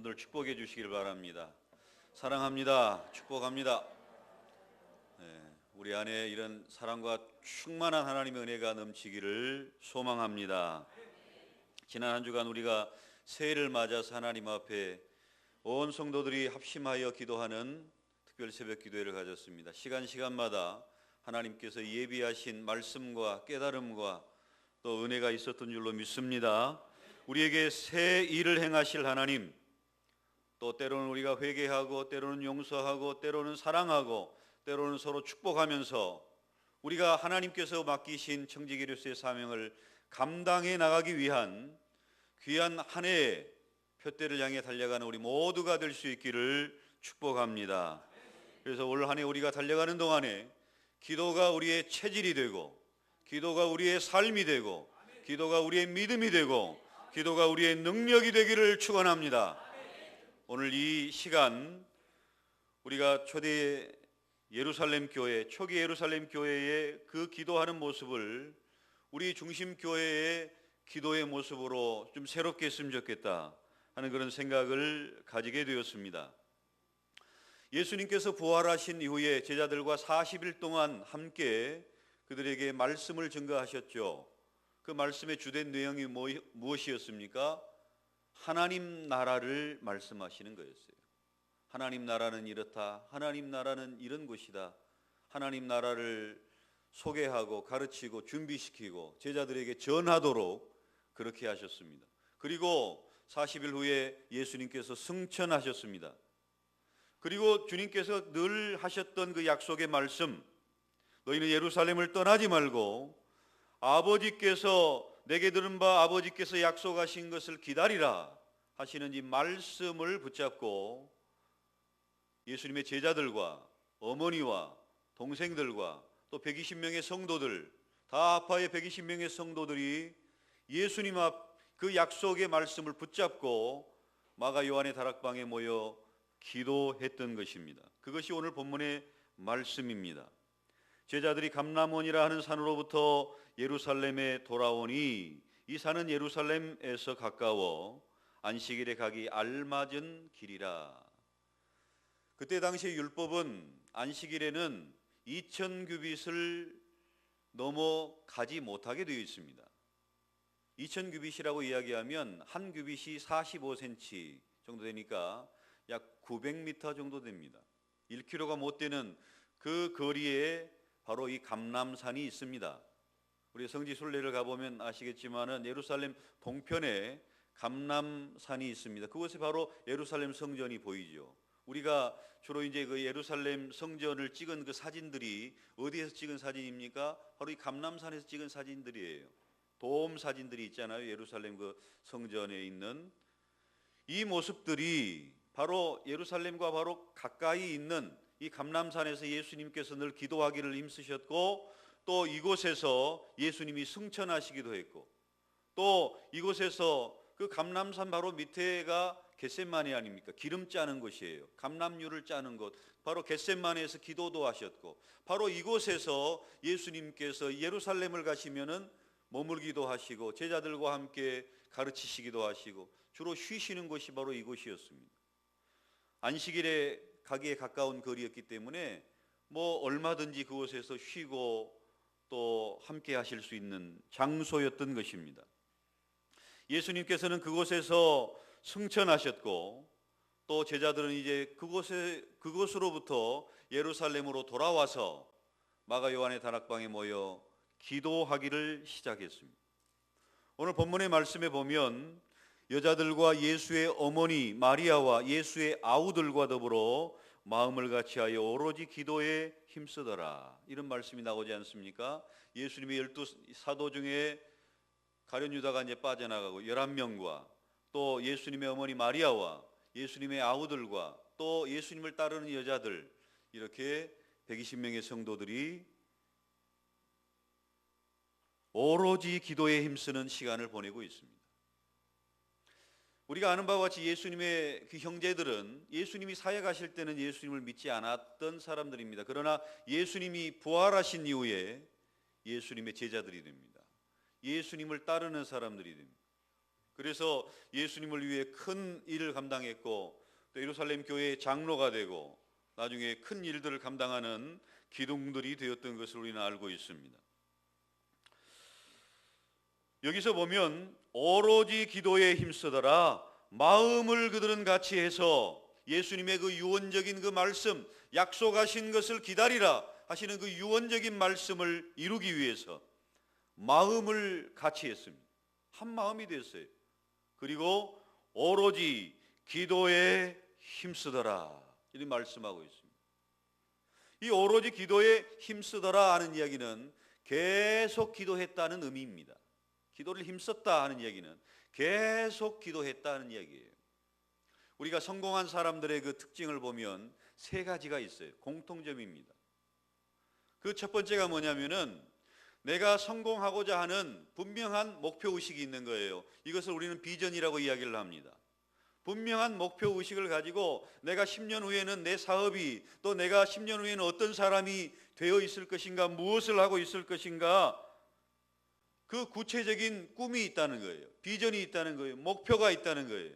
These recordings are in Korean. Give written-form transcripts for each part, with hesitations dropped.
늘 축복해 주시길 바랍니다. 사랑합니다. 축복합니다. 우리 안에 이런 사랑과 충만한 하나님의 은혜가 넘치기를 소망합니다. 지난 한 주간 우리가 새해를 맞아서 하나님 앞에 온 성도들이 합심하여 기도하는 특별 새벽 기도회를 가졌습니다. 시간마다 하나님께서 예비하신 말씀과 깨달음과 또 은혜가 있었던 줄로 믿습니다. 우리에게 새 일을 행하실 하나님, 또 때로는 우리가 회개하고 때로는 용서하고 때로는 사랑하고 때로는 서로 축복하면서 우리가 하나님께서 맡기신 청지기로서의 사명을 감당해 나가기 위한 귀한 한 해의 표대를 향해 달려가는 우리 모두가 될 수 있기를 축복합니다. 그래서 올 한 해 우리가 달려가는 동안에 기도가 우리의 체질이 되고, 기도가 우리의 삶이 되고, 기도가 우리의 믿음이 되고, 기도가 우리의 능력이 되기를 축원합니다. 오늘 이 시간 우리가 초기 예루살렘 교회의 그 기도하는 모습을 우리 중심 교회의 기도의 모습으로 좀 새롭게 했으면 좋겠다 하는 그런 생각을 가지게 되었습니다. 예수님께서 부활하신 이후에 제자들과 40일 동안 함께 그들에게 말씀을 증거하셨죠. 그 말씀의 주된 내용이 무엇이었습니까? 하나님 나라를 말씀하시는 거였어요. 하나님 나라는 이렇다. 하나님 나라는 이런 곳이다. 하나님 나라를 소개하고 가르치고 준비시키고 제자들에게 전하도록 그렇게 하셨습니다. 그리고 40일 후에 예수님께서 승천하셨습니다. 그리고 주님께서 늘 하셨던 그 약속의 말씀, 너희는 예루살렘을 떠나지 말고 아버지께서 내게 들은 바 아버지께서 약속하신 것을 기다리라 하시는 이 말씀을 붙잡고 예수님의 제자들과 어머니와 동생들과 또 120명의 성도들, 다 아파의 120명의 성도들이 예수님 앞 그 약속의 말씀을 붙잡고 마가 요한의 다락방에 모여 기도했던 것입니다. 그것이 오늘 본문의 말씀입니다. 제자들이 감람원이라 하는 산으로부터 예루살렘에 돌아오니 이 산은 예루살렘에서 가까워 안식일에 가기 알맞은 길이라. 그때 당시의 율법은 안식일에는 2000규빗을 넘어가지 못하게 되어 있습니다. 2000규빗이라고 이야기하면 한 규빗이 45cm 정도 되니까 약 900m 정도 됩니다. 1km가 못 되는 그 거리에 바로 이 감람산이 있습니다. 우리 성지 순례를 가보면 아시겠지만은 예루살렘 동편에 감람산이 있습니다. 그곳에 바로 예루살렘 성전이 보이죠. 우리가 주로 이제 그 예루살렘 성전을 찍은 그 사진들이 어디에서 찍은 사진입니까? 바로 이 감람산에서 찍은 사진들이에요. 돔 사진들이 있잖아요. 예루살렘 그 성전에 있는 이 모습들이 바로 예루살렘과 바로 가까이 있는 이 감람산에서 예수님께서 늘 기도하기를 힘쓰셨고 또 이곳에서 예수님이 승천하시기도 했고 또 이곳에서 그 감람산 바로 밑에가 겟세마네 아닙니까? 기름 짜는 곳이에요. 감람유를 짜는 곳. 바로 겟세마네에서 기도도 하셨고 바로 이곳에서 예수님께서 예루살렘을 가시면은 머물기도 하시고 제자들과 함께 가르치시기도 하시고 주로 쉬시는 곳이 바로 이곳이었습니다. 안식일에 가기에 가까운 거리였기 때문에 뭐 얼마든지 그곳에서 쉬고 또 함께 하실 수 있는 장소였던 것입니다. 예수님께서는 그곳에서 승천하셨고 또 제자들은 이제 그곳으로부터 예루살렘으로 돌아와서 마가 요한의 다락방에 모여 기도하기를 시작했습니다. 오늘 본문의 말씀에 보면 여자들과 예수의 어머니 마리아와 예수의 아우들과 더불어 마음을 같이하여 오로지 기도에 힘쓰더라 이런 말씀이 나오지 않습니까? 예수님의 12 사도 중에 가룟 유다가 이제 빠져나가고 11명과 또 예수님의 어머니 마리아와 예수님의 아우들과 또 예수님을 따르는 여자들 이렇게 120명의 성도들이 오로지 기도에 힘쓰는 시간을 보내고 있습니다. 우리가 아는 바와 같이 예수님의 그 형제들은 예수님이 사역하실 때는 예수님을 믿지 않았던 사람들입니다. 그러나 예수님이 부활하신 이후에 예수님의 제자들이 됩니다. 예수님을 따르는 사람들이 됩니다. 그래서 예수님을 위해 큰 일을 감당했고 또 예루살렘 교회의 장로가 되고 나중에 큰 일들을 감당하는 기둥들이 되었던 것을 우리는 알고 있습니다. 여기서 보면 오로지 기도에 힘쓰더라 마음을 그들은 같이 해서 예수님의 그 유언적인 그 말씀, 약속하신 것을 기다리라 하시는 그 유언적인 말씀을 이루기 위해서 마음을 같이 했습니다. 한 마음이 됐어요. 그리고 오로지 기도에 힘쓰더라 이렇게 말씀하고 있습니다. 이 오로지 기도에 힘쓰더라 하는 이야기는 계속 기도했다는 의미입니다. 기도를 힘썼다 하는 이야기는 계속 기도했다 하는 이야기예요. 우리가 성공한 사람들의 그 특징을 보면 세 가지가 있어요. 공통점입니다. 그 첫 번째가 뭐냐면은 내가 성공하고자 하는 분명한 목표의식이 있는 거예요. 이것을 우리는 비전이라고 이야기를 합니다. 분명한 목표의식을 가지고 내가 10년 후에는 내 사업이 또 내가 10년 후에는 어떤 사람이 되어 있을 것인가, 무엇을 하고 있을 것인가, 그 구체적인 꿈이 있다는 거예요. 비전이 있다는 거예요. 목표가 있다는 거예요.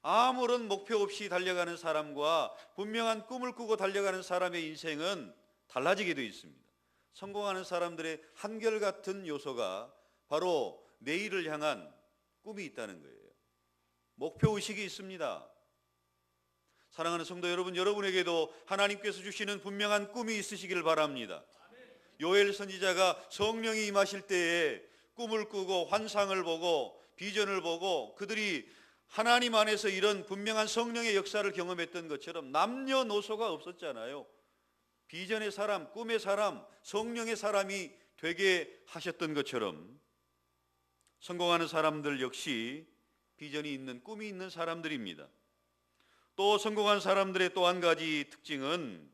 아무런 목표 없이 달려가는 사람과 분명한 꿈을 꾸고 달려가는 사람의 인생은 달라지게 되어 있습니다. 성공하는 사람들의 한결같은 요소가 바로 내일을 향한 꿈이 있다는 거예요. 목표의식이 있습니다. 사랑하는 성도 여러분, 여러분에게도 하나님께서 주시는 분명한 꿈이 있으시기를 바랍니다. 요엘 선지자가 성령이 임하실 때에 꿈을 꾸고 환상을 보고 비전을 보고 그들이 하나님 안에서 이런 분명한 성령의 역사를 경험했던 것처럼 남녀노소가 없었잖아요. 비전의 사람, 꿈의 사람, 성령의 사람이 되게 하셨던 것처럼 성공하는 사람들 역시 비전이 있는, 꿈이 있는 사람들입니다. 또 성공한 사람들의 또 한 가지 특징은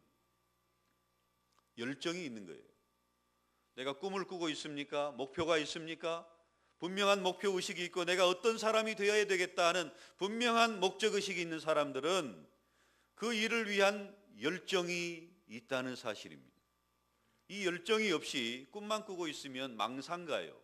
열정이 있는 거예요. 내가 꿈을 꾸고 있습니까? 목표가 있습니까? 분명한 목표의식이 있고 내가 어떤 사람이 되어야 되겠다 하는 분명한 목적의식이 있는 사람들은 그 일을 위한 열정이 있다는 사실입니다. 이 열정이 없이 꿈만 꾸고 있으면 망상가요.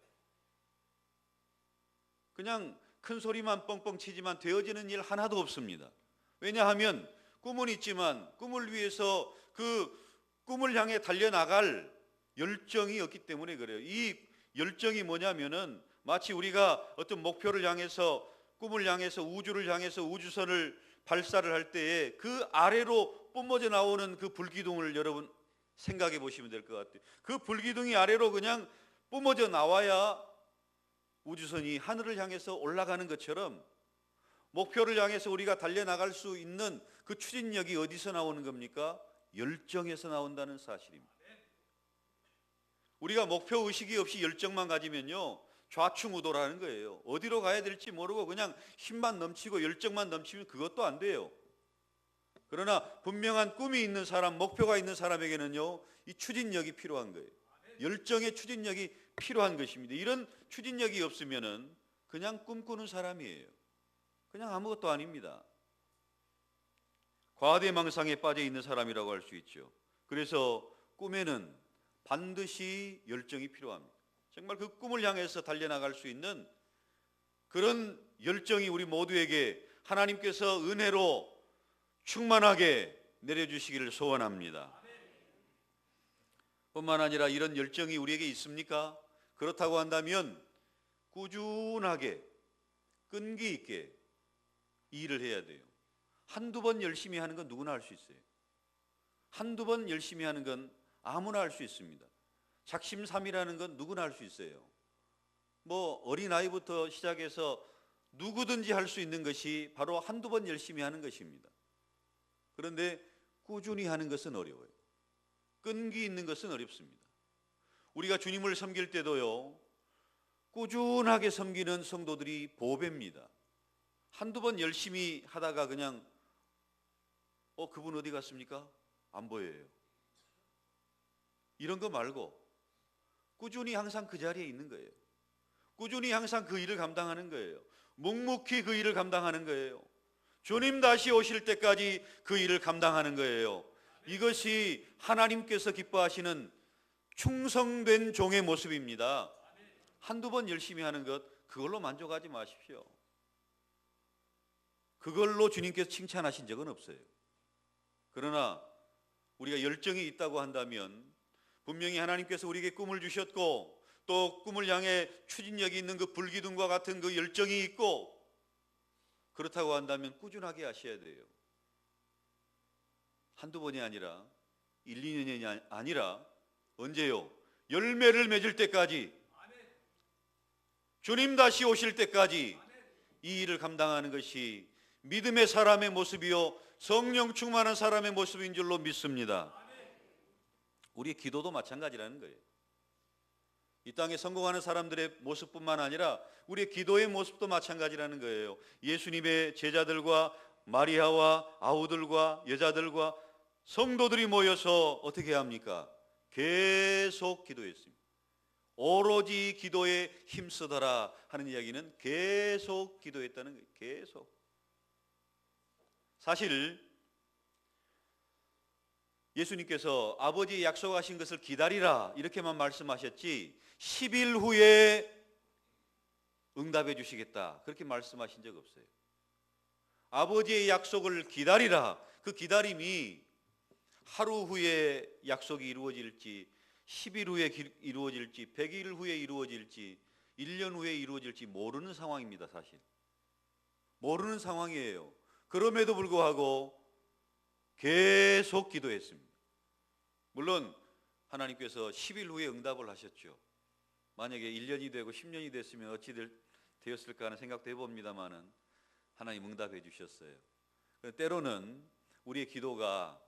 그냥 큰 소리만 뻥뻥 치지만 되어지는 일 하나도 없습니다. 왜냐하면 꿈은 있지만 꿈을 위해서 그 꿈을 향해 달려나갈 열정이 없기 때문에 그래요. 이 열정이 뭐냐면은 마치 우리가 어떤 목표를 향해서, 꿈을 향해서, 우주를 향해서 우주선을 발사를 할 때에 그 아래로 뿜어져 나오는 그 불기둥을 여러분 생각해 보시면 될 것 같아요. 그 불기둥이 아래로 그냥 뿜어져 나와야 우주선이 하늘을 향해서 올라가는 것처럼 목표를 향해서 우리가 달려나갈 수 있는 그 추진력이 어디서 나오는 겁니까? 열정에서 나온다는 사실입니다. 우리가 목표의식이 없이 열정만 가지면요 좌충우돌하는 거예요. 어디로 가야 될지 모르고 그냥 힘만 넘치고 열정만 넘치면 그것도 안 돼요. 그러나 분명한 꿈이 있는 사람, 목표가 있는 사람에게는요 이 추진력이 필요한 거예요. 열정의 추진력이 필요한 것입니다. 이런 추진력이 없으면은 그냥 꿈꾸는 사람이에요. 그냥 아무것도 아닙니다. 과대망상에 빠져 있는 사람이라고 할 수 있죠. 그래서 꿈에는 반드시 열정이 필요합니다. 정말 그 꿈을 향해서 달려나갈 수 있는 그런 열정이 우리 모두에게 하나님께서 은혜로 충만하게 내려주시기를 소원합니다. 뿐만 아니라 이런 열정이 우리에게 있습니까? 그렇다고 한다면 꾸준하게 끈기 있게 일을 해야 돼요. 한두 번 열심히 하는 건 누구나 할 수 있어요. 한두 번 열심히 하는 건 아무나 할 수 있습니다. 작심삼일하는 건 누구나 할 수 있어요. 뭐 어린아이부터 시작해서 누구든지 할 수 있는 것이 바로 한두 번 열심히 하는 것입니다. 그런데 꾸준히 하는 것은 어려워요. 끈기 있는 것은 어렵습니다. 우리가 주님을 섬길 때도요 꾸준하게 섬기는 성도들이 보배입니다. 한두 번 열심히 하다가 그냥 그분 어디 갔습니까? 안 보여요. 이런 거 말고 꾸준히 항상 그 자리에 있는 거예요. 꾸준히 항상 그 일을 감당하는 거예요. 묵묵히 그 일을 감당하는 거예요. 주님 다시 오실 때까지 그 일을 감당하는 거예요. 이것이 하나님께서 기뻐하시는 충성된 종의 모습입니다. 한두 번 열심히 하는 것 그걸로 만족하지 마십시오. 그걸로 주님께서 칭찬하신 적은 없어요. 그러나 우리가 열정이 있다고 한다면 분명히 하나님께서 우리에게 꿈을 주셨고 또 꿈을 향해 추진력이 있는 그 불기둥과 같은 그 열정이 있고 그렇다고 한다면 꾸준하게 하셔야 돼요. 한두 번이 아니라 1, 2년이 아니라 언제요? 열매를 맺을 때까지, 주님 다시 오실 때까지 이 일을 감당하는 것이 믿음의 사람의 모습이요 성령 충만한 사람의 모습인 줄로 믿습니다. 우리의 기도도 마찬가지라는 거예요. 이 땅에 성공하는 사람들의 모습뿐만 아니라 우리의 기도의 모습도 마찬가지라는 거예요. 예수님의 제자들과 마리아와 아우들과 여자들과 성도들이 모여서 어떻게 합니까? 계속 기도했습니다. 오로지 기도에 힘쓰더라 하는 이야기는 계속 기도했다는 거예요. 계속. 사실 예수님께서 아버지의 약속하신 것을 기다리라 이렇게만 말씀하셨지 10일 후에 응답해 주시겠다 그렇게 말씀하신 적 없어요. 아버지의 약속을 기다리라. 그 기다림이 하루 후에 약속이 이루어질지 10일 후에 이루어질지 100일 후에 이루어질지 1년 후에 이루어질지 모르는 상황입니다. 사실 모르는 상황이에요. 그럼에도 불구하고 계속 기도했습니다. 물론 하나님께서 10일 후에 응답을 하셨죠. 만약에 1년이 되고 10년이 됐으면 어찌 되었을까 하는 생각도 해봅니다마는 하나님 응답해 주셨어요. 때로는 우리의 기도가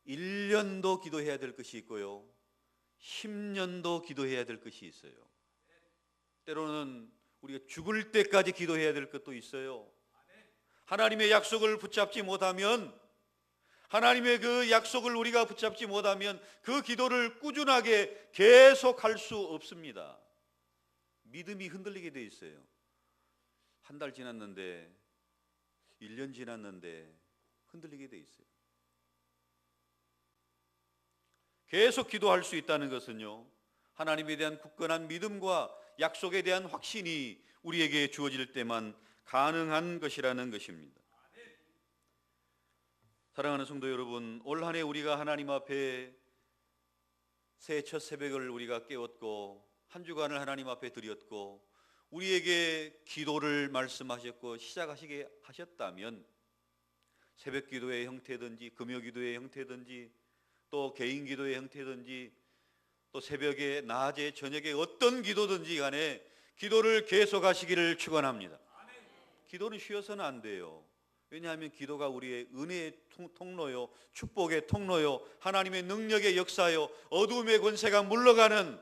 1년도 기도해야 될 것이 있고요 10년도 기도해야 될 것이 있어요. 때로는 우리가 죽을 때까지 기도해야 될 것도 있어요. 하나님의 약속을 붙잡지 못하면 하나님의 그 약속을 우리가 붙잡지 못하면 그 기도를 꾸준하게 계속할 수 없습니다. 믿음이 흔들리게 돼 있어요. 한 달 지났는데 1년 지났는데 흔들리게 돼 있어요. 계속 기도할 수 있다는 것은요 하나님에 대한 굳건한 믿음과 약속에 대한 확신이 우리에게 주어질 때만 가능한 것이라는 것입니다. 사랑하는 성도 여러분, 올 한 해 우리가 하나님 앞에 새해 첫 새벽을 우리가 깨웠고 한 주간을 하나님 앞에 드렸고 우리에게 기도를 말씀하셨고 시작하시게 하셨다면 새벽 기도의 형태든지 금요 기도의 형태든지 또 개인 기도의 형태든지 또 새벽에 낮에 저녁에 어떤 기도든지 간에 기도를 계속하시기를 축원합니다. 기도는 쉬어서는 안 돼요. 왜냐하면 기도가 우리의 은혜의 통로요 축복의 통로요 하나님의 능력의 역사요 어둠의 권세가 물러가는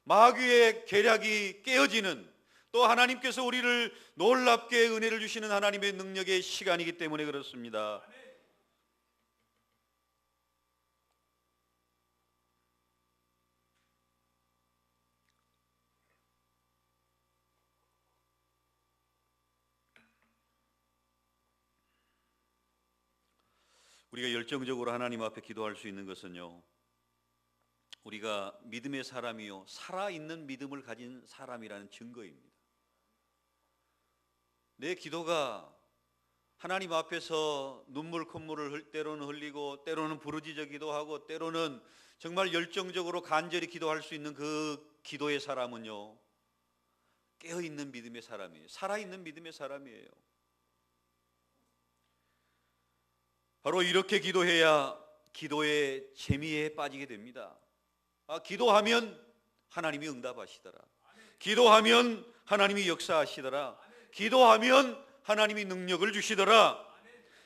마귀의 계략이 깨어지는 또 하나님께서 우리를 놀랍게 은혜를 주시는 하나님의 능력의 시간이기 때문에 그렇습니다. 우리가 열정적으로 하나님 앞에 기도할 수 있는 것은요 우리가 믿음의 사람이요 살아있는 믿음을 가진 사람이라는 증거입니다. 내 기도가 하나님 앞에서 눈물 콧물을 때로는 흘리고 때로는 부르짖기도 하고 때로는 정말 열정적으로 간절히 기도할 수 있는 그 기도의 사람은요 깨어있는 믿음의 사람이에요. 살아있는 믿음의 사람이에요. 바로 이렇게 기도해야 기도의 재미에 빠지게 됩니다. 기도하면 하나님이 응답하시더라. 기도하면 하나님이 역사하시더라. 기도하면 하나님이 능력을 주시더라.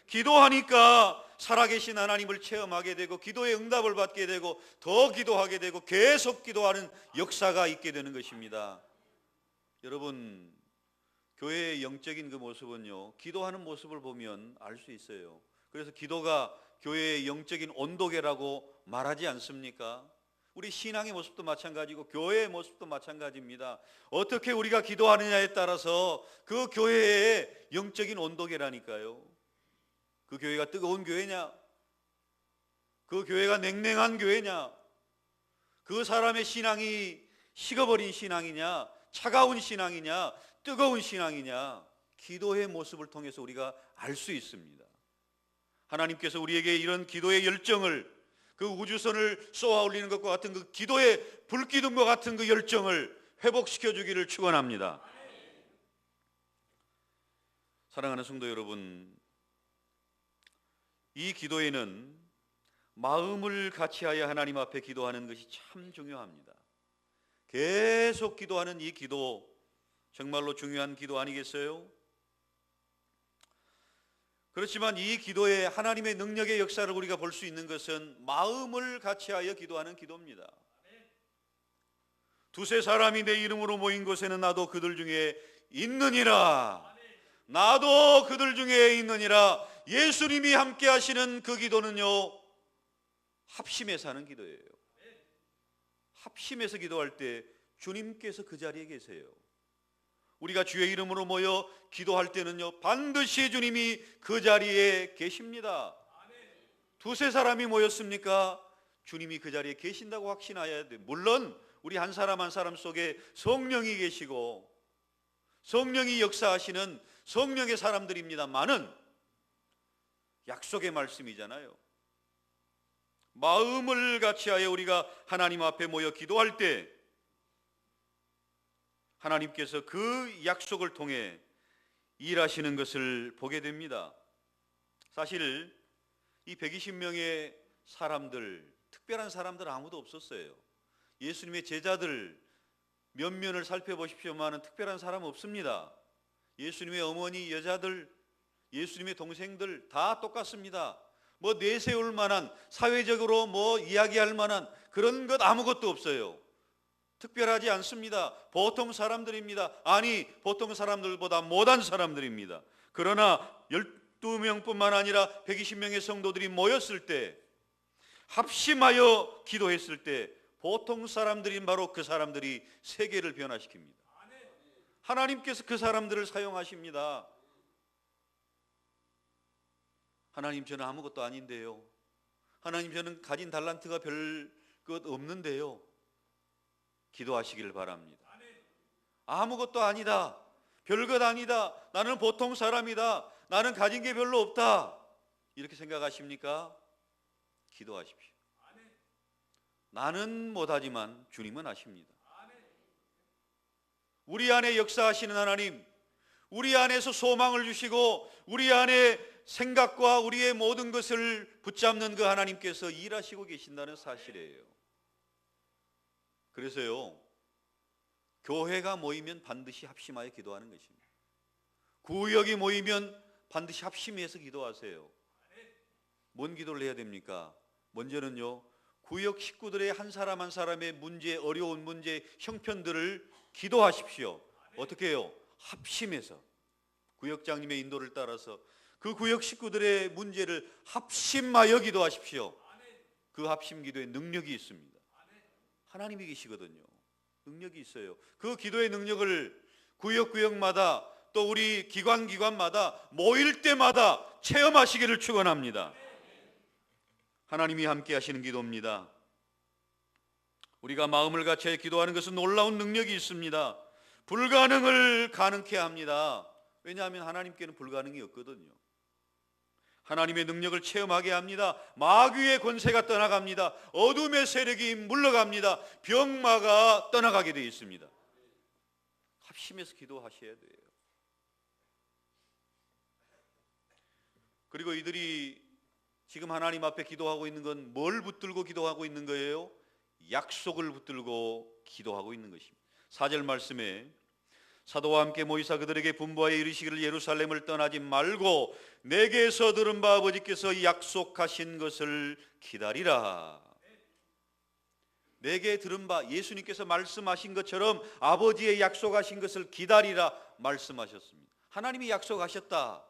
기도하니까 살아계신 하나님을 체험하게 되고 기도의 응답을 받게 되고 더 기도하게 되고 계속 기도하는 역사가 있게 되는 것입니다. 여러분 교회의 영적인 그 모습은요 기도하는 모습을 보면 알 수 있어요. 그래서 기도가 교회의 영적인 온도계라고 말하지 않습니까? 우리 신앙의 모습도 마찬가지고 교회의 모습도 마찬가지입니다. 어떻게 우리가 기도하느냐에 따라서 그 교회의 영적인 온도계라니까요. 그 교회가 뜨거운 교회냐? 그 교회가 냉랭한 교회냐? 그 사람의 신앙이 식어버린 신앙이냐? 차가운 신앙이냐, 뜨거운 신앙이냐, 기도의 모습을 통해서 우리가 알 수 있습니다. 하나님께서 우리에게 이런 기도의 열정을, 그 우주선을 쏘아 올리는 것과 같은 그 기도의 불기둥과 같은 그 열정을 회복시켜 주기를 축원합니다. 사랑하는 성도 여러분, 이 기도에는 마음을 같이하여 하나님 앞에 기도하는 것이 참 중요합니다. 계속 기도하는 이 기도, 정말로 중요한 기도 아니겠어요? 그렇지만 이 기도에 하나님의 능력의 역사를 우리가 볼 수 있는 것은 마음을 같이하여 기도하는 기도입니다. 두세 사람이 내 이름으로 모인 곳에는 나도 그들 중에 있느니라. 나도 그들 중에 있느니라. 예수님이 함께 하시는 그 기도는요, 합심해서 하는 기도예요. 합심해서 기도할 때 주님께서 그 자리에 계세요. 우리가 주의 이름으로 모여 기도할 때는요, 반드시 주님이 그 자리에 계십니다. 두세 사람이 모였습니까? 주님이 그 자리에 계신다고 확신해야 돼요. 물론 우리 한 사람 한 사람 속에 성령이 계시고 성령이 역사하시는 성령의 사람들입니다만은 약속의 말씀이잖아요. 마음을 같이하여 우리가 하나님 앞에 모여 기도할 때 하나님께서 그 약속을 통해 일하시는 것을 보게 됩니다. 사실 이 120명의 사람들, 특별한 사람들 아무도 없었어요. 예수님의 제자들 면면을 살펴보십시오만 특별한 사람 없습니다. 예수님의 어머니, 여자들, 예수님의 동생들 다 똑같습니다. 뭐 내세울 만한, 사회적으로 뭐 이야기할 만한 그런 것 아무것도 없어요. 특별하지 않습니다. 보통 사람들입니다. 아니, 보통 사람들보다 못한 사람들입니다. 그러나 12명뿐만 아니라 120명의 성도들이 모였을 때, 합심하여 기도했을 때 보통 사람들인 바로 그 사람들이 세계를 변화시킵니다. 하나님께서 그 사람들을 사용하십니다. 하나님, 저는 아무것도 아닌데요. 하나님, 저는 가진 달란트가 별 것 없는데요. 기도하시기를 바랍니다. 아무것도 아니다, 별것 아니다, 나는 보통 사람이다, 나는 가진 게 별로 없다, 이렇게 생각하십니까? 기도하십시오. 나는 못하지만 주님은 아십니다. 우리 안에 역사하시는 하나님, 우리 안에서 소망을 주시고 우리 안에 생각과 우리의 모든 것을 붙잡는 그 하나님께서 일하시고 계신다는 사실이에요. 그래서요, 교회가 모이면 반드시 합심하여 기도하는 것입니다. 구역이 모이면 반드시 합심해서 기도하세요. 뭔 기도를 해야 됩니까? 먼저는요, 구역 식구들의 한 사람 한 사람의 문제, 어려운 문제, 형편들을 기도하십시오. 어떻게 해요? 합심해서, 구역장님의 인도를 따라서 그 구역 식구들의 문제를 합심하여 기도하십시오. 그 합심 기도에 능력이 있습니다. 하나님이 계시거든요. 능력이 있어요. 그 기도의 능력을 구역마다 또 우리 기관마다 모일 때마다 체험하시기를 축원합니다. 하나님이 함께 하시는 기도입니다. 우리가 마음을 같이 기도하는 것은 놀라운 능력이 있습니다. 불가능을 가능케 합니다. 왜냐하면 하나님께는 불가능이 없거든요. 하나님의 능력을 체험하게 합니다. 마귀의 권세가 떠나갑니다. 어둠의 세력이 물러갑니다. 병마가 떠나가게 되어 있습니다. 합심해서 기도하셔야 돼요. 그리고 이들이 지금 하나님 앞에 기도하고 있는 건 뭘 붙들고 기도하고 있는 거예요? 약속을 붙들고 기도하고 있는 것입니다. 4절 말씀에 사도와 함께 모이사 그들에게 분부하여 이르시기를 예루살렘을 떠나지 말고 내게서 들은 바 아버지께서 약속하신 것을 기다리라. 내게 들은 바, 예수님께서 말씀하신 것처럼 아버지의 약속하신 것을 기다리라 말씀하셨습니다. 하나님이 약속하셨다,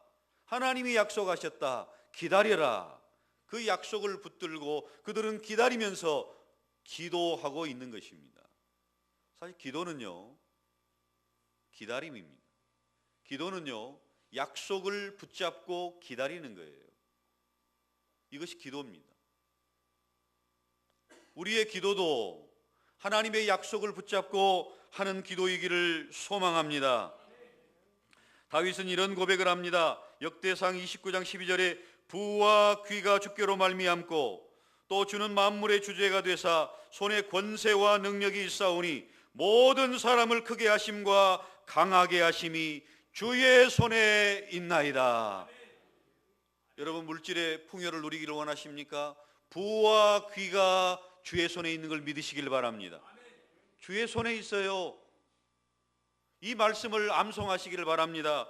하나님이 약속하셨다, 기다려라. 그 약속을 붙들고 그들은 기다리면서 기도하고 있는 것입니다. 사실 기도는요, 기다림입니다. 기도는요, 약속을 붙잡고 기다리는 거예요. 이것이 기도입니다. 우리의 기도도 하나님의 약속을 붙잡고 하는 기도이기를 소망합니다. 다윗은 이런 고백을 합니다. 역대상 29장 12절에 부와 귀가 주께로 말미암고 또 주는 만물의 주제가 되사 손에 권세와 능력이 있사오니 모든 사람을 크게 하심과 강하게 하심이 주의 손에 있나이다. 여러분, 물질의 풍요를 누리기를 원하십니까? 부와 귀가 주의 손에 있는 걸 믿으시길 바랍니다. 주의 손에 있어요. 이 말씀을 암송하시기를 바랍니다.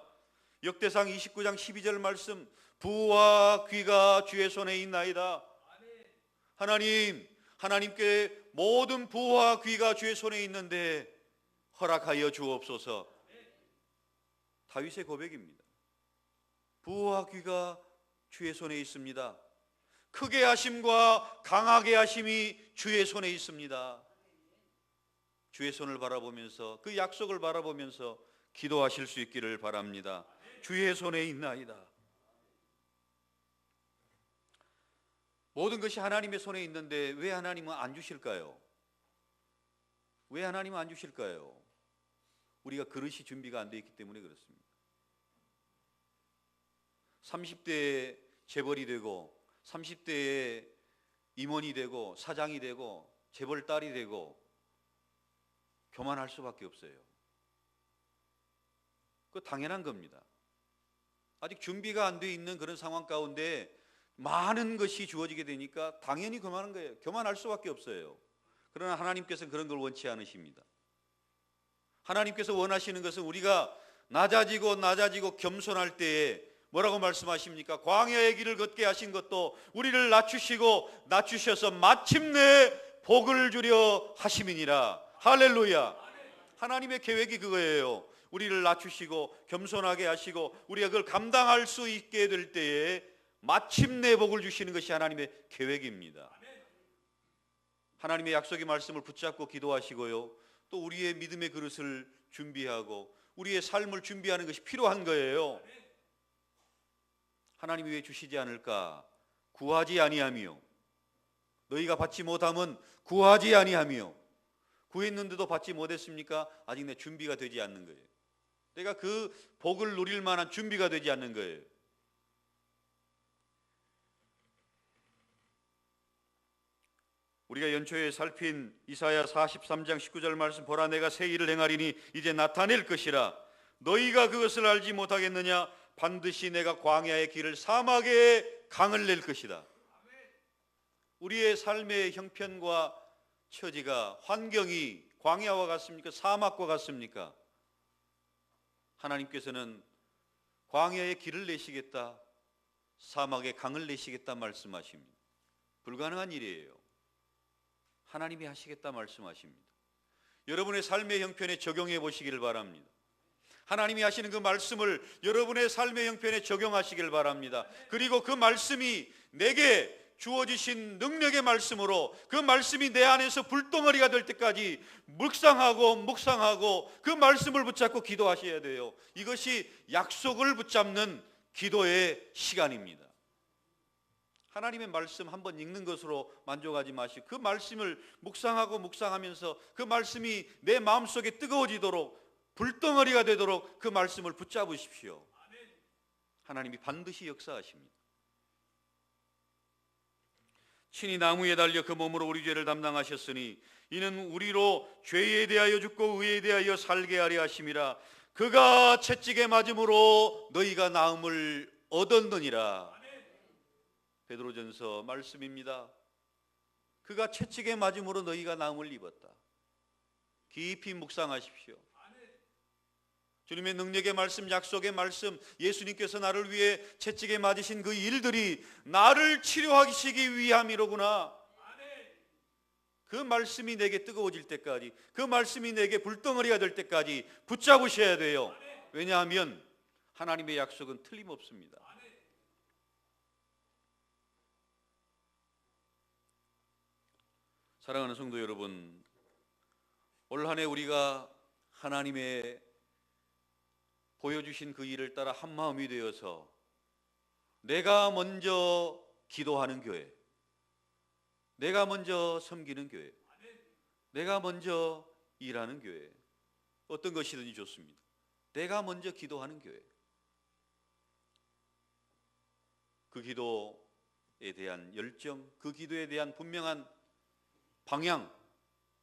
역대상 29장 12절 말씀, 부와 귀가 주의 손에 있나이다. 하나님께 모든 부와 귀가 주의 손에 있는데 허락하여 주옵소서. 다윗의 고백입니다. 부와 귀가 주의 손에 있습니다. 크게 하심과 강하게 하심이 주의 손에 있습니다. 주의 손을 바라보면서, 그 약속을 바라보면서 기도하실 수 있기를 바랍니다. 주의 손에 있나이다. 모든 것이 하나님의 손에 있는데 왜 하나님은 안 주실까요? 왜 하나님은 안 주실까요? 우리가 그릇이 준비가 안 되어 있기 때문에 그렇습니다. 30대에 재벌이 되고 30대에 임원이 되고 사장이 되고 재벌 딸이 되고 교만할 수밖에 없어요. 그거 당연한 겁니다. 아직 준비가 안 돼 있는 그런 상황 가운데 많은 것이 주어지게 되니까 당연히 교만한 거예요. 교만할 수밖에 없어요. 그러나 하나님께서는 그런 걸 원치 않으십니다. 하나님께서 원하시는 것은 우리가 낮아지고 겸손할 때에 뭐라고 말씀하십니까? 광야의 길을 걷게 하신 것도 우리를 낮추셔서 마침내 복을 주려 하심이니라. 할렐루야. 하나님의 계획이 그거예요. 우리를 낮추시고 겸손하게 하시고 우리가 그걸 감당할 수 있게 될 때에 마침내 복을 주시는 것이 하나님의 계획입니다. 하나님의 약속의 말씀을 붙잡고 기도하시고요, 또 우리의 믿음의 그릇을 준비하고 우리의 삶을 준비하는 것이 필요한 거예요. 하나님이 왜 주시지 않을까? 구하지 아니하며, 너희가 받지 못함은 구하지 아니하며, 구했는데도 받지 못했습니까? 아직 내 준비가 되지 않는 거예요. 내가 그 복을 누릴 만한 준비가 되지 않는 거예요. 우리가 연초에 살핀 이사야 43장 19절 말씀, 보라 내가 새 일을 행하리니 이제 나타낼 것이라 너희가 그것을 알지 못하겠느냐? 반드시 내가 광야의 길을 사막에 강을 낼 것이다. 우리의 삶의 형편과 처지가, 환경이 광야와 같습니까? 사막과 같습니까? 하나님께서는 광야의 길을 내시겠다, 사막에 강을 내시겠다 말씀하십니다. 불가능한 일이에요. 하나님이 하시겠다 말씀하십니다. 여러분의 삶의 형편에 적용해 보시기를 바랍니다. 하나님이 하시는 그 말씀을 여러분의 삶의 형편에 적용하시길 바랍니다. 그리고 그 말씀이 내게 주어지신 능력의 말씀으로 그 말씀이 내 안에서 불덩어리가 될 때까지 묵상하고 그 말씀을 붙잡고 기도하셔야 돼요. 이것이 약속을 붙잡는 기도의 시간입니다. 하나님의 말씀 한번 읽는 것으로 만족하지 마시고 그 말씀을 묵상하면서 그 말씀이 내 마음속에 뜨거워지도록, 불덩어리가 되도록 그 말씀을 붙잡으십시오. 하나님이 반드시 역사하십니다. 친히 나무에 달려 그 몸으로 우리 죄를 담당하셨으니 이는 우리로 죄에 대하여 죽고 의에 대하여 살게 하려 하심이라. 그가 채찍에 맞음으로 너희가 나음을 얻었느니라. 베드로전서 말씀입니다. 그가 채찍에 맞음으로 너희가 나음을 입었다. 깊이 묵상하십시오. 주님의 능력의 말씀, 약속의 말씀, 예수님께서 나를 위해 채찍에 맞으신 그 일들이 나를 치료하시기 위함이로구나. 그 말씀이 내게 뜨거워질 때까지, 그 말씀이 내게 불덩어리가 될 때까지 붙잡으셔야 돼요. 왜냐하면 하나님의 약속은 틀림없습니다. 사랑하는 성도 여러분, 올 한 해 우리가 하나님의 보여주신 그 일을 따라 한마음이 되어서 내가 먼저 기도하는 교회, 내가 먼저 섬기는 교회, 내가 먼저 일하는 교회, 어떤 것이든지 좋습니다. 내가 먼저 기도하는 교회. 그 기도에 대한 열정, 그 기도에 대한 분명한 방향,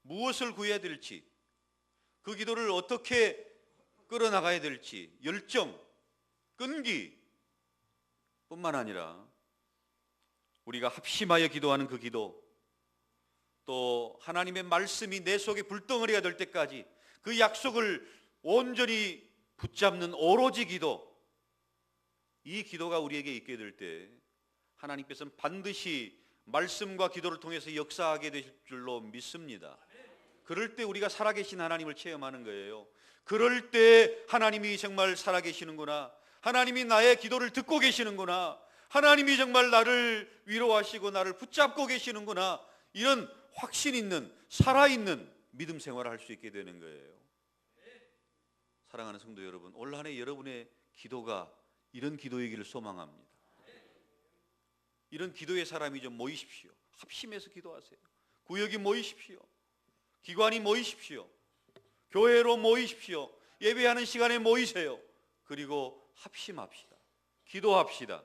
무엇을 구해야 될지, 그 기도를 어떻게 끌어나가야 될지, 열정, 끈기 뿐만 아니라 우리가 합심하여 기도하는 그 기도, 또 하나님의 말씀이 내 속에 불덩어리가 될 때까지 그 약속을 온전히 붙잡는 오로지 기도, 이 기도가 우리에게 있게 될 때 하나님께서는 반드시 말씀과 기도를 통해서 역사하게 되실 줄로 믿습니다. 그럴 때 우리가 살아계신 하나님을 체험하는 거예요. 그럴 때 하나님이 정말 살아계시는구나, 하나님이 나의 기도를 듣고 계시는구나, 하나님이 정말 나를 위로하시고 나를 붙잡고 계시는구나, 이런 확신 있는, 살아있는 믿음 생활을 할 수 있게 되는 거예요. 사랑하는 성도 여러분, 올 한 해 여러분의 기도가 이런 기도이기를 소망합니다. 이런 기도의 사람이 좀 모이십시오. 합심해서 기도하세요. 구역이 모이십시오. 기관이 모이십시오. 교회로 모이십시오. 예배하는 시간에 모이세요. 그리고 합심합시다. 기도합시다.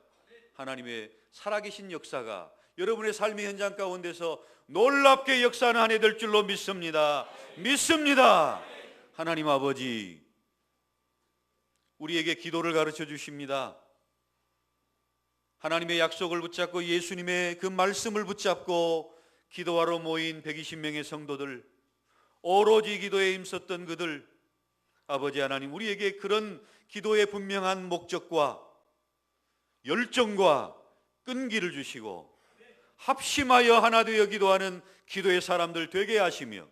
하나님의 살아계신 역사가 여러분의 삶의 현장 가운데서 놀랍게 역사하는 한 해 될 줄로 믿습니다. 믿습니다. 하나님 아버지, 우리에게 기도를 가르쳐 주십니다. 하나님의 약속을 붙잡고 예수님의 그 말씀을 붙잡고 기도하러 모인 120명의 성도들, 오로지 기도에 힘썼던 그들, 아버지 하나님, 우리에게 그런 기도의 분명한 목적과 열정과 끈기를 주시고 합심하여 하나 되어 기도하는 기도의 사람들 되게 하시며,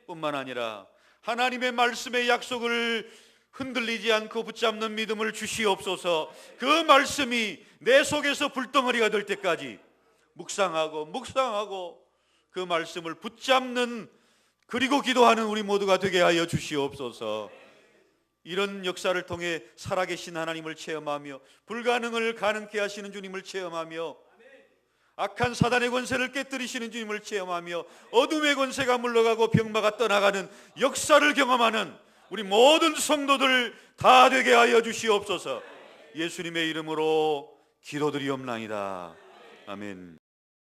뿐만 아니라 하나님의 말씀의 약속을 흔들리지 않고 붙잡는 믿음을 주시옵소서. 그 말씀이 내 속에서 불덩어리가 될 때까지 묵상하고 그 말씀을 붙잡는, 그리고 기도하는 우리 모두가 되게 하여 주시옵소서. 이런 역사를 통해 살아계신 하나님을 체험하며 불가능을 가능케 하시는 주님을 체험하며 악한 사단의 권세를 깨뜨리시는 주님을 체험하며 어둠의 권세가 물러가고 병마가 떠나가는 역사를 경험하는 우리 모든 성도들 다 되게 하여 주시옵소서. 예수님의 이름으로 기도드리옵나이다. 아멘.